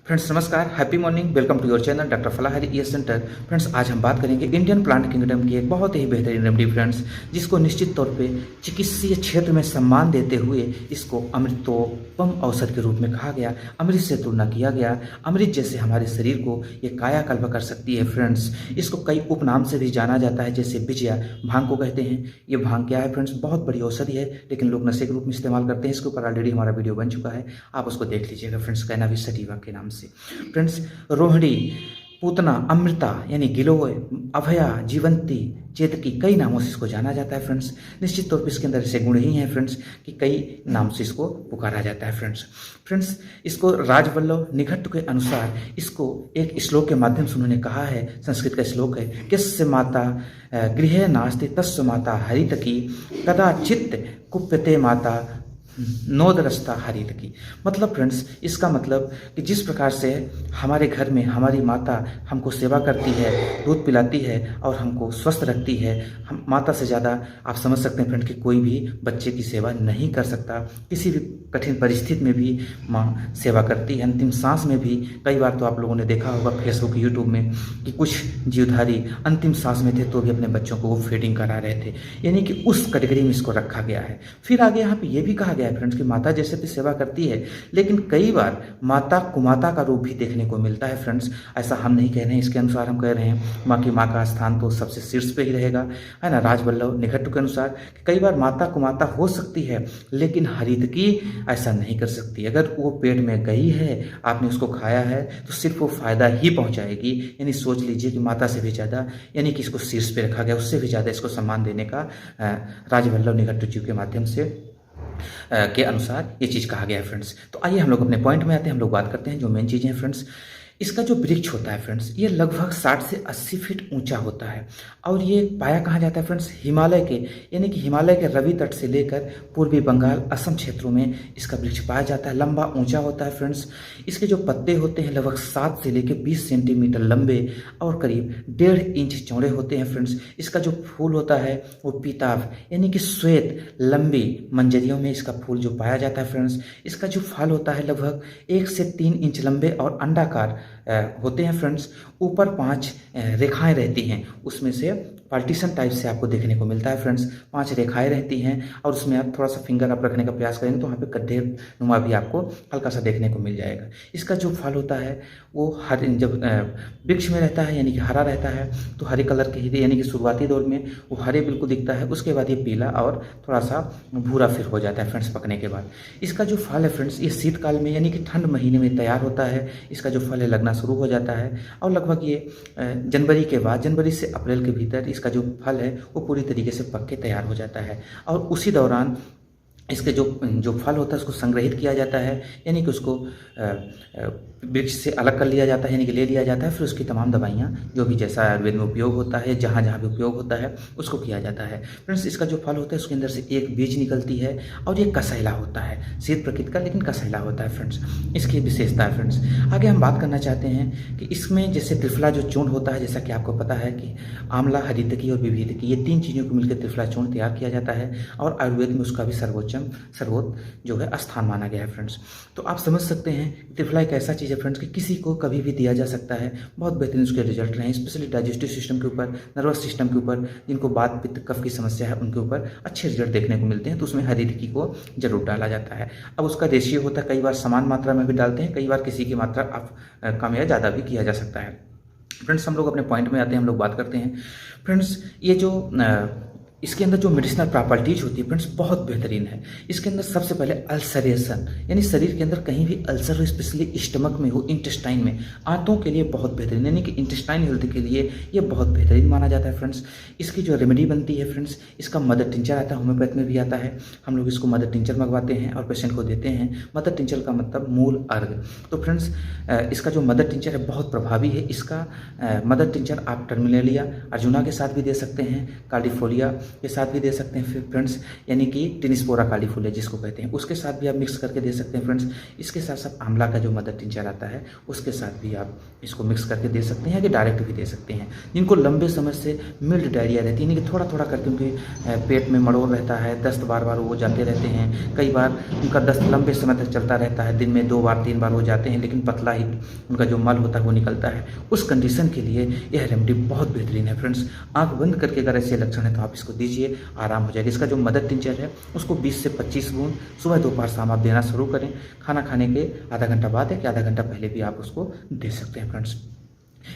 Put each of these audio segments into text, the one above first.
Friends नमस्कार, happy morning, welcome to your channel doctor Falahari ear centre. Friends आज हम बात करेंगे इंडियन प्लांट किंगडम की एक बहुत ही बेहतरीन रेमेडी फ्रेंड्स, जिसको निश्चित तौर पे चिकित्सीय क्षेत्र में सम्मान देते हुए इसको अमृतोपम औषध के रूप में कहा गया, अमृत से तुलना किया गया। अमृत जैसे हमारे शरीर को ये कायाकल्प कर सकती है फ्रेंड्स। इसको कई उपनाम से भी जाना जाता है, जैसे बिजया भांग को कहते हैं। ये भांग क्या है फ्रेंड्स? बहुत बड़ी औषधि है, लेकिन लोग नशे के रूप में इस्तेमाल करते हैं। इसके ऊपर ऑलरेडी हमारा वीडियो बन चुका है, आप उसको देख लीजिएगा फ्रेंड्स, कहना भी सटीवा के नाम से। फ्रेंड्स रोहिणी, पूतना, अमृता यानी गिलोय, अभया, जीवंती, चेतकी, कई नामों से इसको जाना जाता है फ्रेंड्स। निश्चित तौर पर इसके अंदर ऐसे गुण ही हैं फ्रेंड्स कि कई नाम से इसको पुकारा जाता है फ्रेंड्स। इसको राजवल्लभ निघट्टु के अनुसार इसको एक श्लोक के माध्यम से उन्होंने कहा है, संस्कृत का श्लोक है, किस्य माता गृहे नास्ति तस्य माता हरितकी कदाचित् कुप्यते माता नोदरस्ता हरित की। मतलब फ्रेंड्स इसका मतलब कि जिस प्रकार से हमारे घर में हमारी माता हमको सेवा करती है, दूध पिलाती है और हमको स्वस्थ रखती है, हम माता से ज़्यादा आप समझ सकते हैं फ्रेंड कि कोई भी बच्चे की सेवा नहीं कर सकता। किसी भी कठिन परिस्थिति में भी माँ सेवा करती है, अंतिम सांस में भी। कई बार तो आप लोगों ने देखा होगा फेसबुक यूट्यूब में कि कुछ जीवधारी अंतिम सांस में थे तो भी अपने बच्चों को वो फीडिंग करा रहे थे, यानी कि उस कैटेगरी में इसको रखा गया है। फिर आगे यहाँ पे ये भी कहा गया है फ्रेंड्स कि माता जैसे भी सेवा करती है, लेकिन कई बार माता कुमाता का रूप भी देखने को मिलता है फ्रेंड्स। ऐसा हम नहीं कह रहे हैं, इसके अनुसार हम कह रहे हैं माँ का स्थान तो सबसे शीर्ष पे ही रहेगा, है ना। राजवल्लभ निघट्टु के अनुसार कई बार माता कुमाता हो सकती है, लेकिन हरितकी ऐसा नहीं कर सकती। अगर वो पेट में गई है, आपने उसको खाया है, तो सिर्फ वो फायदा ही पहुंचाएगी। यानी सोच लीजिए कि माता से भी ज़्यादा, यानी कि इसको शीर्ष पे रखा गया, उससे भी ज़्यादा इसको सम्मान देने का राजवल्लभ निघट्टु जी के माध्यम से के अनुसार ये चीज़ कहा गया है फ्रेंड्स। तो आइए हम लोग अपने पॉइंट में आते हैं, हम लोग बात करते हैं जो मेन चीज़ें हैं फ्रेंड्स। इसका जो वृक्ष होता है फ्रेंड्स, ये लगभग 60 से 80 फीट ऊंचा होता है और ये पाया कहाँ जाता है फ्रेंड्स? हिमालय के, यानी कि हिमालय के रवि तट से लेकर पूर्वी बंगाल, असम क्षेत्रों में इसका वृक्ष पाया जाता है। लंबा ऊंचा होता है फ्रेंड्स। इसके जो पत्ते होते हैं लगभग 7 से लेकर 20 सेंटीमीटर लंबे और करीब 1.5 इंच चौड़े होते हैं फ्रेंड्स। इसका जो फूल होता है वो पीताभ यानी कि श्वेत लंबी मंजरियों में इसका फूल जो पाया जाता है फ्रेंड्स। इसका जो फल होता है लगभग 1 से 3 इंच लंबे और अंडाकार होते हैं फ्रेंड्स। ऊपर 5 रेखाएं रहती हैं, उसमें से पार्टीशन टाइप से आपको देखने को मिलता है फ्रेंड्स। 5 रेखाएं रहती हैं और उसमें आप थोड़ा सा फिंगर आप रखने का प्रयास करेंगे तो वहाँ पे गड्ढे नुमा भी आपको हल्का सा देखने को मिल जाएगा। इसका जो फल होता है वो हरे, जब वृक्ष में रहता है यानी कि हरा रहता है तो हरे कलर के ही, यानी कि शुरुआती दौर में वो हरे बिल्कुल दिखता है, उसके बाद ये पीला और थोड़ा सा भूरा फिर हो जाता है फ्रेंड्स पकने के बाद। इसका जो फल है फ्रेंड्स, ये शीतकाल में यानी कि ठंड महीने में तैयार होता है। इसका जो फल है लगना शुरू हो जाता है और लगभग ये जनवरी के बाद, जनवरी से अप्रैल के भीतर इसका जो फल है वो पूरी तरीके से पक के तैयार हो जाता है और उसी दौरान इसके जो फल होता है उसको संग्रहित किया जाता है, यानी कि उसको वृक्ष से अलग कर लिया जाता है, यानी कि ले लिया जाता है। फिर उसकी तमाम दवाइयाँ जो भी जैसा आयुर्वेद में उपयोग होता है, जहाँ जहाँ भी उपयोग होता है उसको किया जाता है फ्रेंड्स। इसका जो फल होता है उसके अंदर से एक बीज निकलती है और ये कसैला होता है, शीत प्रकृति का लेकिन कसैला होता है फ्रेंड्स। इसकी विशेषता है फ्रेंड्स। आगे हम बात करना चाहते हैं कि इसमें जैसे त्रिफला जो चूर्ण होता है, जैसा कि आपको पता है कि आंवला, हरितकी और विविधकी, ये 3 चीज़ों को मिलकर त्रिफला चूर्ण तैयार किया जाता है और आयुर्वेद में उसका भी सर्वोच्च जो है स्थान माना गया है फ्रेंड्स। तो आप समझ सकते हैं त्रिफला एक ऐसा चीज़ है फ्रेंड्स कि किसी को कभी भी दिया जा सकता है। बहुत बेहतरीन उसके रिजल्ट रहे हैं, स्पेशली डाइजेस्टिव सिस्टम के ऊपर, नर्वस सिस्टम के ऊपर, जिनको वात पित्त कफ की समस्या है उनके ऊपर अच्छे रिजल्ट देखने को मिलते हैं। तो उसमें हरितकी को जरूर डाला जाता है। अब उसका रेशियो होता है, कई बार समान मात्रा में भी डालते हैं, कई बार किसी की मात्रा आप कम या ज़्यादा भी किया जा सकता है फ्रेंड्स। हम लोग अपने पॉइंट में आते हैं, हम लोग बात करते हैं फ्रेंड्स। ये जो इसके अंदर जो मेडिसिनल प्रॉपर्टीज होती है फ्रेंड्स बहुत बेहतरीन है। इसके अंदर सबसे पहले अल्सरेशन, यानी शरीर के अंदर कहीं भी अल्सर हो, स्पेशली स्टमक में हो, इंटेस्टाइन में, आंतों के लिए बहुत बेहतरीन, यानी कि इंटेस्टाइन हेल्थ के लिए ये बहुत बेहतरीन माना जाता है फ्रेंड्स। इसकी जो रेमेडी बनती है फ्रेंड्स, इसका मदर टिंचर आता है, होम्योपैथ में भी आता है। हम लोग इसको मदर टिंचर मंगवाते हैं और पेशेंट को देते हैं। मदर टिंचर का मतलब मूल अर्घ। तो फ्रेंड्स इसका जो मदर टिंचर है बहुत प्रभावी है। इसका मदर टिंचर आप टर्मिनेलिया अर्जुना के साथ भी दे सकते हैं, कार्डिफोलिया के साथ भी दे सकते हैं फ्रेंड्स, यानी कि टिनिस्पोरा काली फूल है जिसको कहते हैं, उसके साथ भी आप मिक्स करके दे सकते हैं फ्रेंड्स। इसके साथ साथ आंवला का जो मदर टिंचर आता है उसके साथ भी आप इसको मिक्स करके दे सकते हैं, कि डायरेक्ट भी दे सकते हैं। जिनको लंबे समय से मिल्ड डायरिया रहती है, यानी कि थोड़ा थोड़ा करके उनके पेट में मड़ोड़ रहता है, दस्त बार बार वो जाते रहते हैं, कई बार उनका दस्त लंबे समय तक चलता रहता है, दिन में 2 बार 3 बार हो जाते हैं, लेकिन पतला ही उनका जो मल होता है वो निकलता है, उस कंडीशन के लिए यह रेमेडी बहुत बेहतरीन है फ्रेंड्स। आंख बंद करके अगर ऐसे लक्षण है तो आप इसको दीजिए, आराम हो जाएगा। इसका जो मदर टिंचर है उसको 20 से 25 बूंद सुबह दोपहर शाम आप देना शुरू करें। खाना खाने के आधा घंटा बाद या कि आधा घंटा पहले भी आप उसको दे सकते हैं फ्रेंड्स,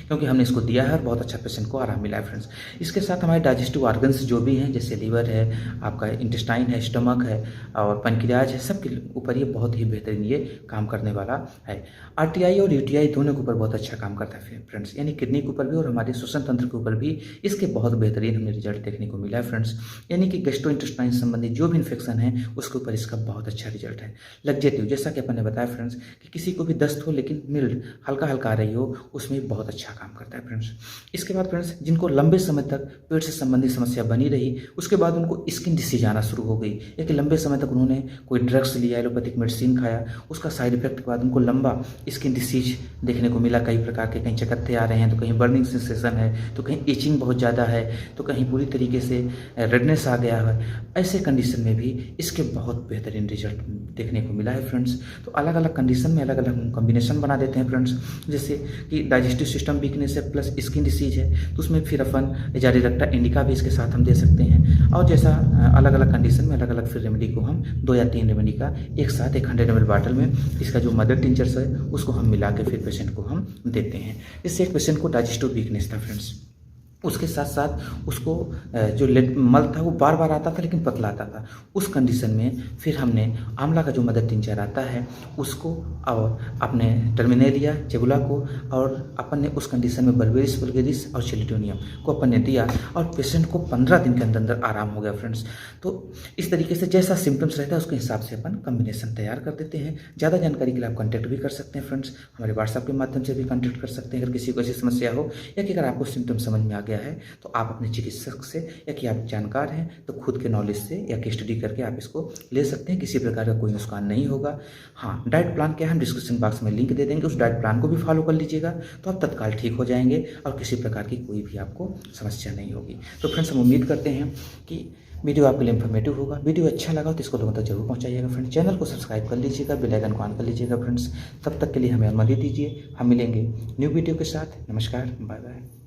क्योंकि हमने इसको दिया है और बहुत अच्छा पेशेंट को आराम मिला है फ्रेंड्स। इसके साथ हमारे डाइजेस्टिव ऑर्गन्स जो भी हैं, जैसे लीवर है, आपका इंटेस्टाइन है, स्टमक है और पैनक्रियाज है, सबके ऊपर ये बहुत ही बेहतरीन ये काम करने वाला है। आरटीआई और यूटीआई दोनों के ऊपर बहुत अच्छा काम करता है फ्रेंड्स, यानी किडनी के ऊपर भी और हमारे श्वसन तंत्र के ऊपर भी इसके बहुत बेहतरीन हमें रिजल्ट देखने को मिला है फ्रेंड्स। यानी कि गैस्ट्रो इंटेस्टाइन संबंधी जो भी इन्फेक्शन है उसके ऊपर इसका बहुत अच्छा रिजल्ट है। लग्जेटिव, जैसा कि अपन ने बताया फ्रेंड्स कि किसी को भी दस्त हो लेकिन मिल्ड हल्का हल्का आ रही हो, उसमें बहुत अच्छा काम करता है फ्रेंड्स। इसके बाद फ्रेंड्स जिनको लंबे समय तक पेट से संबंधित समस्या बनी रही, उसके बाद उनको स्किन डिसीज आना शुरू हो गई, या कि लंबे समय तक उन्होंने कोई ड्रग्स लिया, एलोपैथिक मेडिसिन खाया, उसका साइड इफेक्ट के बाद उनको लंबा स्किन डिसीज देखने को मिला, कई प्रकार के, कहीं चकत्ते आ रहे हैं, तो कहीं बर्निंग सेंसेशन है, तो कहीं इचिंग बहुत ज़्यादा है, तो कहीं पूरी तरीके से रेडनेस आ गया है। ऐसे कंडीशन में भी इसके बहुत बेहतरीन रिजल्ट देखने को मिला है फ्रेंड्स। तो अलग अलग कंडीशन में अलग अलग कॉम्बिनेशन बना देते हैं फ्रेंड्स, जैसे कि डाइजेस्टिव सिस्टम वीकनेस है प्लस स्किन डिसीज है तो उसमें फिर अपन जारी रखता इंडिका भी इसके साथ हम दे सकते हैं। और जैसा अलग अलग कंडीशन में अलग अलग फिर रेमेडी को हम 2 या 3 रेमेडी का एक साथ एक 100 ml बॉटल में इसका जो मदर टिंचर्स है उसको हम मिला के फिर पेशेंट को हम देते हैं। इससे एक पेशेंट को डाइजेस्टिव वीकनेस था फ्रेंड्स, उसके साथ साथ उसको जो मल था वो बार बार आता था लेकिन पतला आता था। उस कंडीशन में फिर हमने आंवला का जो मदर टिंचर आता है उसको और अपने टर्मिनेलिया जेबुला को और अपन ने उस कंडीशन में बर्बेरिस वल्गेरिस और चिलिटोनियम को अपन ने दिया और पेशेंट को 15 दिन के अंदर अंदर आराम हो गया फ्रेंड्स। तो इस तरीके से जैसा सिम्टम्स रहता है उसके हिसाब से अपन कम्बिनेशन तैयार कर देते हैं। ज़्यादा जानकारी के लिए आप कॉन्टैक्ट भी कर सकते हैं फ्रेंड्स, हमारे व्हाट्सएप के माध्यम से भी कॉन्टैक्ट कर सकते हैं अगर किसी को ऐसी समस्या हो, या कि अगर आपको सिम्टम समझ में आ गया है तो आप अपने चिकित्सक से, या कि आप जानकार हैं तो खुद के नॉलेज से या कि स्टडी करके आप इसको ले सकते हैं, किसी प्रकार का कोई नुकसान नहीं होगा। हाँ, डाइट प्लान क्या है हम डिस्क्रिप्शन बॉक्स में लिंक दे देंगे, उस डाइट प्लान को भी फॉलो कर लीजिएगा तो आप तत्काल ठीक हो जाएंगे और किसी प्रकार की कोई भी आपको समस्या नहीं होगी। तो फ्रेंड्स हम उम्मीद करते हैं कि वीडियो आपके लिए इन्फॉर्मेटिव होगा। वीडियो अच्छा लगा तो इसको लोगों तक जरूर पहुंचाइएगा फ्रेंड्स। चैनल को सब्सक्राइब कर लीजिएगा, बेल आइकन को ऑन कर लीजिएगा फ्रेंड्स। तब तक के लिए हमें अनुमति दीजिए, हम मिलेंगे न्यू वीडियो के साथ। नमस्कार, बाय बाय।